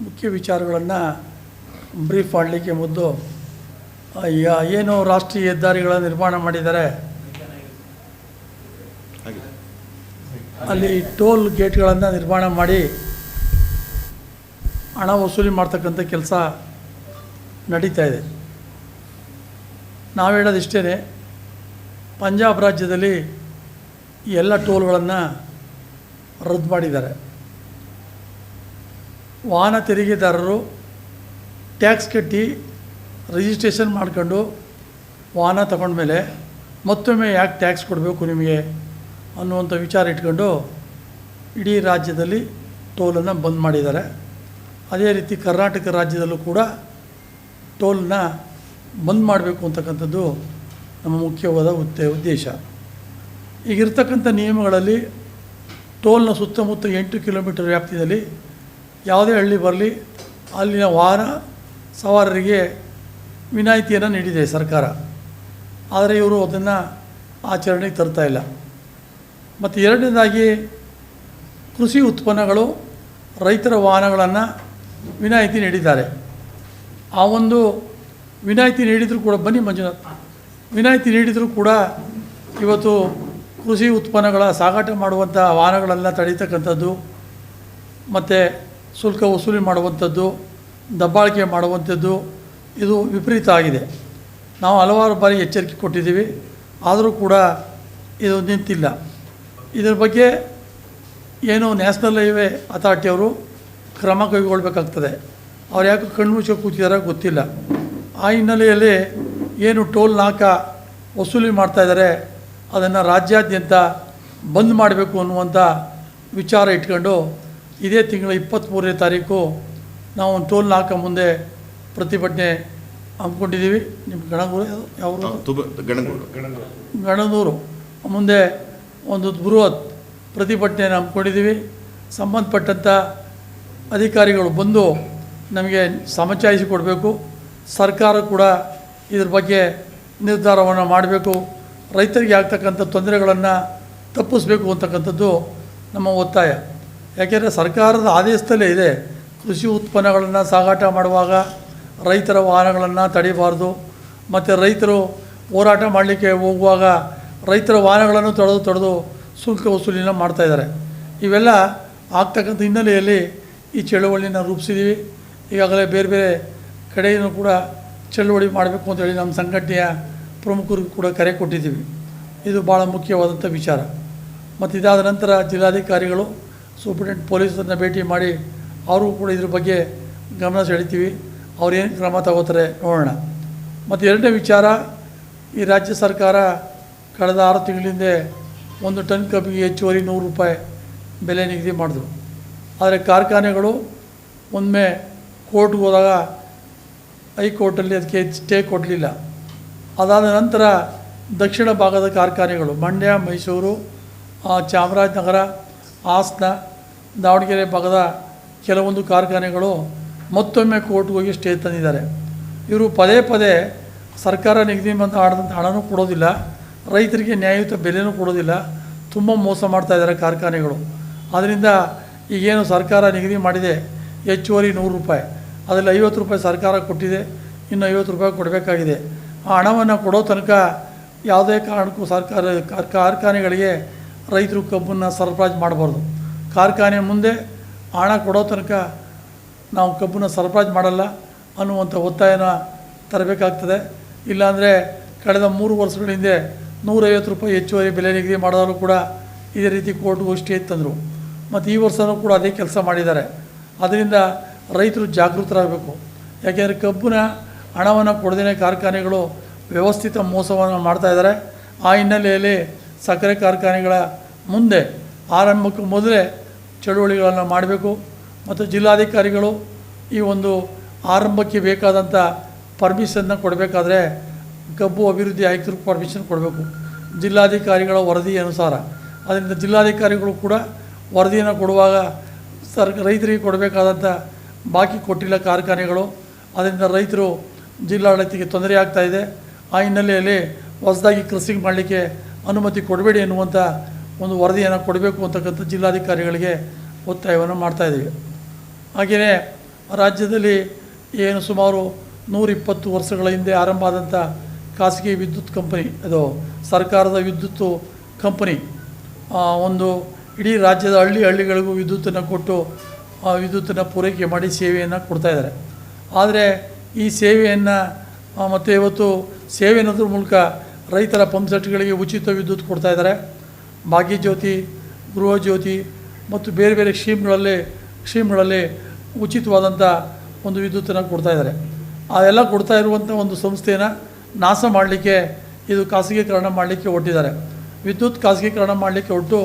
ಮುಖ್ಯ ವಿಚಾರಗಳನ್ನು ಬ್ರೀಫ್ ಮಾಡಲಿಕ್ಕೆ ಮೊದಲು ಏನು ರಾಷ್ಟ್ರೀಯ ಹೆದ್ದಾರಿಗಳ ನಿರ್ಮಾಣ ಮಾಡಿದ್ದಾರೆ, ಅಲ್ಲಿ ಟೋಲ್ ಗೇಟ್ಗಳನ್ನು ನಿರ್ಮಾಣ ಮಾಡಿ ಹಣ ವಸೂಲಿ ಮಾಡ್ತಕ್ಕಂಥ ಕೆಲಸ ನಡೀತಾ ಇದೆ. ನಾವು ಹೇಳೋದಿಷ್ಟೇ, ಪಂಜಾಬ್ ರಾಜ್ಯದಲ್ಲಿ ಈ ಎಲ್ಲ ಟೋಲ್ಗಳನ್ನು ರದ್ದು ಮಾಡಿದ್ದಾರೆ. ವಾಹನ ತೆರಿಗೆದಾರರು ಟ್ಯಾಕ್ಸ್ ಕಟ್ಟಿ ರಿಜಿಸ್ಟ್ರೇಷನ್ ಮಾಡ್ಕೊಂಡು ವಾಹನ ತಗೊಂಡ್ಮೇಲೆ ಮತ್ತೊಮ್ಮೆ ಯಾಕೆ ಟ್ಯಾಕ್ಸ್ ಕೊಡಬೇಕು ನಿಮಗೆ ಅನ್ನುವಂಥ ವಿಚಾರ ಇಟ್ಕೊಂಡು ಇಡೀ ರಾಜ್ಯದಲ್ಲಿ ಟೋಲನ್ನು ಬಂದ್ ಮಾಡಿದ್ದಾರೆ. ಅದೇ ರೀತಿ ಕರ್ನಾಟಕ ರಾಜ್ಯದಲ್ಲೂ ಕೂಡ ಟೋಲನ್ನ ಬಂದ್ ಮಾಡಬೇಕು ಅಂತಕ್ಕಂಥದ್ದು ನಮ್ಮ ಮುಖ್ಯವಾದ ಉದ್ದೇಶ. ಈಗಿರ್ತಕ್ಕಂಥ ನಿಯಮಗಳಲ್ಲಿ ಟೋಲ್ನ ಸುತ್ತಮುತ್ತ 8 ಕಿಲೋಮೀಟರ್ ವ್ಯಾಪ್ತಿಯಲ್ಲಿ ಯಾವುದೇ ಹಳ್ಳಿ ಬರಲಿ ಅಲ್ಲಿನ ವಾಹನ ಸವಾರರಿಗೆ ವಿನಾಯಿತಿಯನ್ನು ನೀಡಿದೆ ಸರ್ಕಾರ. ಆದರೆ ಇವರು ಅದನ್ನು ಆಚರಣೆಗೆ ತರ್ತಾ ಇಲ್ಲ. ಮತ್ತು ಎರಡನೇದಾಗಿ ಕೃಷಿ ಉತ್ಪನ್ನಗಳು, ರೈತರ ವಾಹನಗಳನ್ನು ವಿನಾಯಿತಿ ನೀಡಿದ್ದಾರೆ. ಆ ಒಂದು ವಿನಾಯಿತಿ ನೀಡಿದರೂ ಕೂಡ ಬನ್ನಿ ಮಂಜುನಾಥ್, ವಿನಾಯಿತಿ ನೀಡಿದರೂ ಕೂಡ ಇವತ್ತು ಕೃಷಿ ಉತ್ಪನ್ನಗಳ ಸಾಗಾಟ ಮಾಡುವಂಥ ವಾಹನಗಳೆಲ್ಲ ತಡೀತಕ್ಕಂಥದ್ದು, ಮತ್ತು ಶುಲ್ಕ ವಸೂಲಿ ಮಾಡುವಂಥದ್ದು, ದಬ್ಬಾಳಿಕೆ ಮಾಡುವಂಥದ್ದು, ಇದು ವಿಪರೀತ ಆಗಿದೆ. ನಾವು ಹಲವಾರು ಬಾರಿ ಎಚ್ಚರಿಕೆ ಕೊಟ್ಟಿದ್ದೀವಿ, ಆದರೂ ಕೂಡ ಇದು ನಿಂತಿಲ್ಲ. ಇದರ ಬಗ್ಗೆ ಏನು ನ್ಯಾಷನಲ್ ಹೈವೇ ಅಥಾರಿಟಿಯವರು ಕ್ರಮ ಕೈಗೊಳ್ಳಬೇಕಾಗ್ತದೆ. ಅವ್ರು ಯಾಕೆ ಕಣ್ಮುಚ್ಚ ಕೂತಿದಾರೋ ಗೊತ್ತಿಲ್ಲ. ಆ ಹಿನ್ನೆಲೆಯಲ್ಲಿ ಏನು ಟೋಲ್ ನಾಕ ವಸೂಲಿ ಮಾಡ್ತಾಯಿದ್ದಾರೆ ಅದನ್ನು ರಾಜ್ಯಾದ್ಯಂತ ಬಂದ್ ಮಾಡಬೇಕು ಅನ್ನುವಂಥ ವಿಚಾರ ಇಟ್ಕೊಂಡು ಇದೇ ತಿಂಗಳ 23ನೇ ತಾರೀಕು ನಾವು ಒಂದು ಟೋಲ್ ನಾಕ ಮುಂದೆ ಪ್ರತಿಭಟನೆ ಹಮ್ಮಿಕೊಂಡಿದ್ದೀವಿ. ನಿಮ್ಮ ಗಣನೂರು ಮುಂದೆ ಒಂದು ಬೃಹತ್ ಪ್ರತಿಭಟನೆಯನ್ನು ಹಮ್ಮಿಕೊಂಡಿದ್ದೀವಿ. ಸಂಬಂಧಪಟ್ಟಂಥ ಅಧಿಕಾರಿಗಳು ಬಂದು ನಮಗೆ ಸಮಚಾಯಿಸಿ ಕೊಡಬೇಕು. ಸರ್ಕಾರ ಕೂಡ ಇದ್ರ ಬಗ್ಗೆ ನಿರ್ಧಾರವನ್ನು ಮಾಡಬೇಕು. ರೈತರಿಗೆ ಆಗ್ತಕ್ಕಂಥ ತೊಂದರೆಗಳನ್ನು ತಪ್ಪಿಸಬೇಕು ಅಂತಕ್ಕಂಥದ್ದು ನಮ್ಮ ಒತ್ತಾಯ. ಯಾಕೆಂದರೆ ಸರ್ಕಾರದ ಆದೇಶದಲ್ಲೇ ಇದೆ, ಕೃಷಿ ಉತ್ಪನ್ನಗಳನ್ನು ಸಾಗಾಟ ಮಾಡುವಾಗ ರೈತರ ವಾಹನಗಳನ್ನು ತಡಿಬಾರ್ದು, ಮತ್ತು ರೈತರು ಹೋರಾಟ ಮಾಡಲಿಕ್ಕೆ ಹೋಗುವಾಗ ರೈತರ ವಾಹನಗಳನ್ನು ತಡೆದು ಶುಲ್ಕ ವಸೂಲಿನ ಮಾಡ್ತಾಯಿದ್ದಾರೆ. ಇವೆಲ್ಲ ಆಗ್ತಕ್ಕಂಥ ಹಿನ್ನೆಲೆಯಲ್ಲಿ ಈ ಚಳುವಳಿನ ರೂಪಿಸಿದ್ದೀವಿ. ಈಗಾಗಲೇ ಬೇರೆ ಬೇರೆ ಕಡೆಯೂ ಕೂಡ ಚಳುವಳಿ ಮಾಡಬೇಕು ಅಂತೇಳಿ ನಮ್ಮ ಸಂಘಟನೆಯ ಪ್ರಮುಖರಿಗೂ ಕೂಡ ಕರೆ ಕೊಟ್ಟಿದ್ದೀವಿ. ಇದು ಭಾಳ ಮುಖ್ಯವಾದಂಥ ವಿಚಾರ. ಮತ್ತು ಇದಾದ ನಂತರ ಜಿಲ್ಲಾಧಿಕಾರಿಗಳು, ಸೂಪರಿಂಟೆಂಡೆಂಟ್ ಪೊಲೀಸರನ್ನ ಭೇಟಿ ಮಾಡಿ ಅವರು ಕೂಡ ಇದ್ರ ಬಗ್ಗೆ ಗಮನ ಸೆಳಿತೀವಿ. ಅವ್ರೇನು ಕ್ರಮ ತಗೋತಾರೆ ನೋಡೋಣ. ಮತ್ತು ಎರಡನೇ ವಿಚಾರ, ಈ ರಾಜ್ಯ ಸರ್ಕಾರ ಕಳೆದ 6 ತಿಂಗಳಿಂದ 1 ಟನ್ ಕಬ್ಬಿಗೆ ಹೆಚ್ಚುವರಿ 100 ರೂಪಾಯಿ ಬೆಲೆ ನಿಗದಿ ಮಾಡಿದ್ರು. ಆದರೆ ಕಾರ್ಖಾನೆಗಳು ಒಮ್ಮೆ ಕೋರ್ಟ್ಗೆ ಹೋದಾಗ ಹೈಕೋರ್ಟಲ್ಲಿ ಅದಕ್ಕೆ ಸ್ಟೇ ಕೊಡಲಿಲ್ಲ. ಅದಾದ ನಂತರ ದಕ್ಷಿಣ ಭಾಗದ ಕಾರ್ಖಾನೆಗಳು ಮಂಡ್ಯ, ಮೈಸೂರು, ಚಾಮರಾಜನಗರ, ಹಾಸನ, ದಾವಣಗೆರೆ ಭಾಗದ ಕೆಲವೊಂದು ಕಾರ್ಖಾನೆಗಳು ಮತ್ತೊಮ್ಮೆ ಕೋರ್ಟ್ಗೆ ಹೋಗಿ ಸ್ಟೇ ತಂದಿದ್ದಾರೆ. ಇವರು ಪದೇ ಪದೇ ಸರ್ಕಾರ ನಿಗದಿ ಮಾಡಿದಂಥ ಹಣನೂ ಕೊಡೋದಿಲ್ಲ, ರೈತರಿಗೆ ನ್ಯಾಯಯುತ ಬೆಲೆನೂ ಕೊಡೋದಿಲ್ಲ, ತುಂಬ ಮೋಸ ಮಾಡ್ತಾಯಿದ್ದಾರೆ ಕಾರ್ಖಾನೆಗಳು. ಆದ್ದರಿಂದ ಈಗೇನು ಸರ್ಕಾರ ನಿಗದಿ ಮಾಡಿದೆ ಹೆಚ್ಚುವರಿ 100 ರೂಪಾಯಿ, ಅದರಲ್ಲಿ 50 ರೂಪಾಯಿ ಸರ್ಕಾರ ಕೊಟ್ಟಿದೆ, ಇನ್ನು 50 ರೂಪಾಯಿ ಕೊಡಬೇಕಾಗಿದೆ. ಆ ಹಣವನ್ನು ಕೊಡೋ ತನಕ ಯಾವುದೇ ಕಾರಣಕ್ಕೂ ಕಾರ್ಖಾನೆಗಳಿಗೆ ರೈತರು ಕಬ್ಬನ್ನು ಸರಬರಾಜು ಮಾಡಬಾರ್ದು. ಕಾರ್ಖಾನೆ ಮುಂದೆ ಹಣ ಕೊಡೋ ತನಕ ನಾವು ಕಬ್ಬನ್ನು ಸರಬರಾಜು ಮಾಡಲ್ಲ ಅನ್ನುವಂಥ ಒತ್ತಾಯನ ತರಬೇಕಾಗ್ತದೆ. ಇಲ್ಲಾಂದರೆ ಕಳೆದ 3 ವರ್ಷಗಳ ಹಿಂದೆ 150 ರೂಪಾಯಿ ಹೆಚ್ಚುವರಿ ಬೆಲೆ ನಿಗದಿ ಮಾಡೋರು ಕೂಡ ಇದೇ ರೀತಿ ಕೋರ್ಟ್ಗೆ ಅಷ್ಟೇ ತಂದರು. ಮತ್ತು ಈ ವರ್ಷವೂ ಕೂಡ ಅದೇ ಕೆಲಸ ಮಾಡಿದ್ದಾರೆ. ಅದರಿಂದ ರೈತರು ಜಾಗೃತರಾಗಬೇಕು. ಯಾಕೆಂದರೆ ಕಬ್ಬಿನ ಹಣವನ್ನು ಕೊಡದೇ ಕಾರ್ಖಾನೆಗಳು ವ್ಯವಸ್ಥಿತ ಮೋಸವನ್ನು ಮಾಡ್ತಾಯಿದ್ದಾರೆ. ಆ ಹಿನ್ನೆಲೆಯಲ್ಲಿ ಸಕ್ಕರೆ ಕಾರ್ಖಾನೆಗಳ ಮುಂದೆ ಆರಂಭಕ್ಕೂ ಮೊದಲೇ ಚಳುವಳಿಗಳನ್ನು ಮಾಡಬೇಕು. ಮತ್ತು ಜಿಲ್ಲಾಧಿಕಾರಿಗಳು ಈ ಒಂದು ಆರಂಭಕ್ಕೆ ಬೇಕಾದಂಥ ಪರ್ಮಿಷನ್ನ ಕೊಡಬೇಕಾದ್ರೆ ಕಬ್ಬು ಅಭಿವೃದ್ಧಿ ಆಯುಕ್ತರಿಗೆ ಪರ್ಮಿಷನ್ ಕೊಡಬೇಕು ಜಿಲ್ಲಾಧಿಕಾರಿಗಳ ವರದಿ ಅನುಸಾರ. ಅದರಿಂದ ಜಿಲ್ಲಾಧಿಕಾರಿಗಳು ಕೂಡ ವರದಿಯನ್ನು ಕೊಡುವಾಗ ರೈತರಿಗೆ ಕೊಡಬೇಕಾದಂಥ ಬಾಕಿ ಕೊಟ್ಟಿಲ್ಲ ಕಾರ್ಖಾನೆಗಳು. ಅದರಿಂದ ರೈತರು ಜಿಲ್ಲಾಡಳಿತಕ್ಕೆ ತೊಂದರೆ ಆಗ್ತಾಯಿದೆ. ಆ ಹಿನ್ನೆಲೆಯಲ್ಲಿ ಹೊಸದಾಗಿ ಕ್ರಸಿಂಗ್ ಮಾಡಲಿಕ್ಕೆ ಅನುಮತಿ ಕೊಡಬೇಡಿ ಎನ್ನುವಂಥ ಒಂದು ವರದಿಯನ್ನು ಕೊಡಬೇಕು ಅಂತಕ್ಕಂಥ ಜಿಲ್ಲಾಧಿಕಾರಿಗಳಿಗೆ ಒತ್ತಾಯವನ್ನು ಮಾಡ್ತಾಯಿದ್ದೀವಿ. ಹಾಗೆಯೇ ರಾಜ್ಯದಲ್ಲಿ ಏನು ಸುಮಾರು 120 ವರ್ಷಗಳ ಹಿಂದೆ ಆರಂಭ ಆದಂಥ ಖಾಸಗಿ ವಿದ್ಯುತ್ ಕಂಪನಿ, ಅದು ಸರ್ಕಾರದ ವಿದ್ಯುತ್ತು ಕಂಪನಿ, ಒಂದು ಇಡೀ ರಾಜ್ಯದ ಹಳ್ಳಿಗಳಿಗೂ ವಿದ್ಯುತ್ತನ್ನು ಕೊಟ್ಟು ವಿದ್ಯುತ್ತನ್ನು ಪೂರೈಕೆ ಮಾಡಿ ಸೇವೆಯನ್ನು ಕೊಡ್ತಾಯಿದ್ದಾರೆ. ಆದರೆ ಈ ಸೇವೆಯನ್ನು ಮತ್ತು ಇವತ್ತು ಸೇವೆ ಅನ್ನೋದ್ರ ಮೂಲಕ ರೈತರ ಪಂಪ್ಸೆಟ್ಗಳಿಗೆ ಉಚಿತ ವಿದ್ಯುತ್ ಕೊಡ್ತಾಯಿದ್ದಾರೆ. ಭಾಗ್ಯಜ್ಯೋತಿ, ಗೃಹಜ್ಯೋತಿ ಮತ್ತು ಬೇರೆ ಬೇರೆ ಸ್ಕೀಮ್ಗಳಲ್ಲಿ ಉಚಿತವಾದಂಥ ಒಂದು ವಿದ್ಯುತ್ತನ್ನು ಕೊಡ್ತಾಯಿದ್ದಾರೆ. ಅದೆಲ್ಲ ಕೊಡ್ತಾ ಇರುವಂಥ ಒಂದು ಸಂಸ್ಥೆಯನ್ನು ನಾಶ ಮಾಡಲಿಕ್ಕೆ, ಇದು ಖಾಸಗೀಕರಣ ಮಾಡಲಿಕ್ಕೆ ಹೊರಟಿದ್ದಾರೆ. ವಿದ್ಯುತ್ ಖಾಸಗೀಕರಣ ಮಾಡಲಿಕ್ಕೆ ಹೊರಟು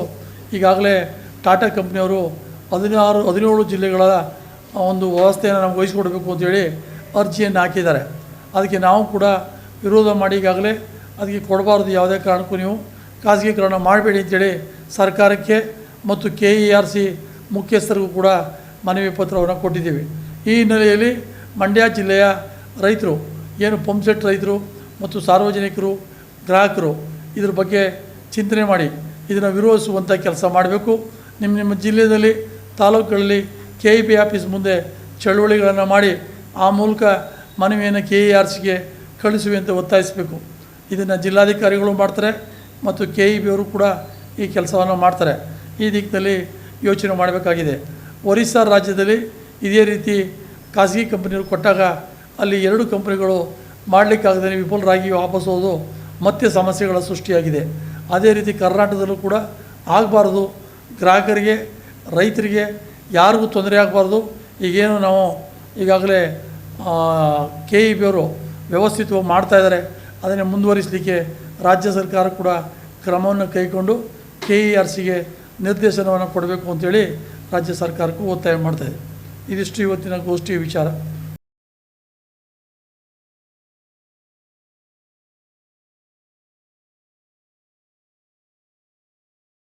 ಈಗಾಗಲೇ ಟಾಟಾ ಕಂಪ್ನಿಯವರು 17 ಜಿಲ್ಲೆಗಳ ಒಂದು ವ್ಯವಸ್ಥೆಯನ್ನು ನಮ್ಗೆ ವಹಿಸ್ಕೊಡ್ಬೇಕು ಅಂತೇಳಿ ಅರ್ಜಿಯನ್ನು ಹಾಕಿದ್ದಾರೆ. ಅದಕ್ಕೆ ನಾವು ಕೂಡ ವಿರೋಧ ಮಾಡಿ ಈಗಾಗಲೇ ಅದಕ್ಕೆ ಕೊಡಬಾರ್ದು, ಯಾವುದೇ ಕಾರಣಕ್ಕೂ ನೀವು ಖಾಸಗೀಕರಣ ಮಾಡಬೇಡಿ ಅಂತೇಳಿ ಸರ್ಕಾರಕ್ಕೆ ಮತ್ತು KERC ಮುಖ್ಯಸ್ಥರಿಗೂ ಕೂಡ ಮನವಿ ಪತ್ರವನ್ನು ಕೊಟ್ಟಿದ್ದೀವಿ. ಈ ಹಿನ್ನೆಲೆಯಲ್ಲಿ ಮಂಡ್ಯ ಜಿಲ್ಲೆಯ ರೈತರು, ಏನು ಪಂಪ್ಸೆಟ್ ರೈತರು ಮತ್ತು ಸಾರ್ವಜನಿಕರು, ಗ್ರಾಹಕರು ಇದ್ರ ಬಗ್ಗೆ ಚಿಂತನೆ ಮಾಡಿ ಇದನ್ನು ವಿರೋಧಿಸುವಂಥ ಕೆಲಸ ಮಾಡಬೇಕು. ನಿಮ್ಮ ಜಿಲ್ಲೆಯಲ್ಲಿ ತಾಲೂಕುಗಳಲ್ಲಿ KEB ಆಫೀಸ್ ಮುಂದೆ ಚಳುವಳಿಗಳನ್ನು ಮಾಡಿ ಆ ಮೂಲಕ ಮನವಿಯನ್ನು KERCಗೆ ಕಳಿಸುವೆ ಅಂತ ಒತ್ತಾಯಿಸಬೇಕು. ಇದನ್ನು ಜಿಲ್ಲಾಧಿಕಾರಿಗಳು ಮಾಡ್ತಾರೆ ಮತ್ತು KEB ಅವರು ಕೂಡ ಈ ಕೆಲಸವನ್ನು ಮಾಡ್ತಾರೆ. ಈ ದಿಕ್ಕಿನಲ್ಲಿ ಯೋಚನೆ ಮಾಡಬೇಕಾಗಿದೆ. ಒರಿಸ್ಸಾ ರಾಜ್ಯದಲ್ಲಿ ಇದೇ ರೀತಿ ಖಾಸಗಿ ಕಂಪನಿಗಳು ಕೊಟ್ಟಾಗ ಅಲ್ಲಿ 2 ಕಂಪನಿಗಳು ಮಾಡಲಿಕ್ಕಾಗದೇ ವಿಫಲರಾಗಿ ವಾಪಸ್ ಹೋದು ಮತ್ತೆ ಸಮಸ್ಯೆಗಳ ಸೃಷ್ಟಿಯಾಗಿದೆ. ಅದೇ ರೀತಿ ಕರ್ನಾಟಕದಲ್ಲೂ ಕೂಡ ಆಗಬಾರ್ದು. ಗ್ರಾಹಕರಿಗೆ, ರೈತರಿಗೆ ಯಾರಿಗೂ ತೊಂದರೆ ಆಗಬಾರ್ದು. ಈಗೇನು ನಾವು ಈಗಾಗಲೇ KEB ಅವರು ವ್ಯವಸ್ಥಿತವಾಗಿ ಮಾಡ್ತಾಯಿದ್ದಾರೆ, ಅದನ್ನು ಮುಂದುವರಿಸಲಿಕ್ಕೆ ರಾಜ್ಯ ಸರ್ಕಾರ ಕೂಡ ಕ್ರಮವನ್ನು ಕೈಗೊಂಡು KERCಗೆ ನಿರ್ದೇಶನವನ್ನು ಕೊಡಬೇಕು ಅಂತೇಳಿ ರಾಜ್ಯ ಸರ್ಕಾರಕ್ಕೂ ಒತ್ತಾಯ ಮಾಡ್ತಾಯಿದೆ. ಇದಿಷ್ಟು ಇವತ್ತಿನ ಗೋಷ್ಠಿಯ ವಿಚಾರ.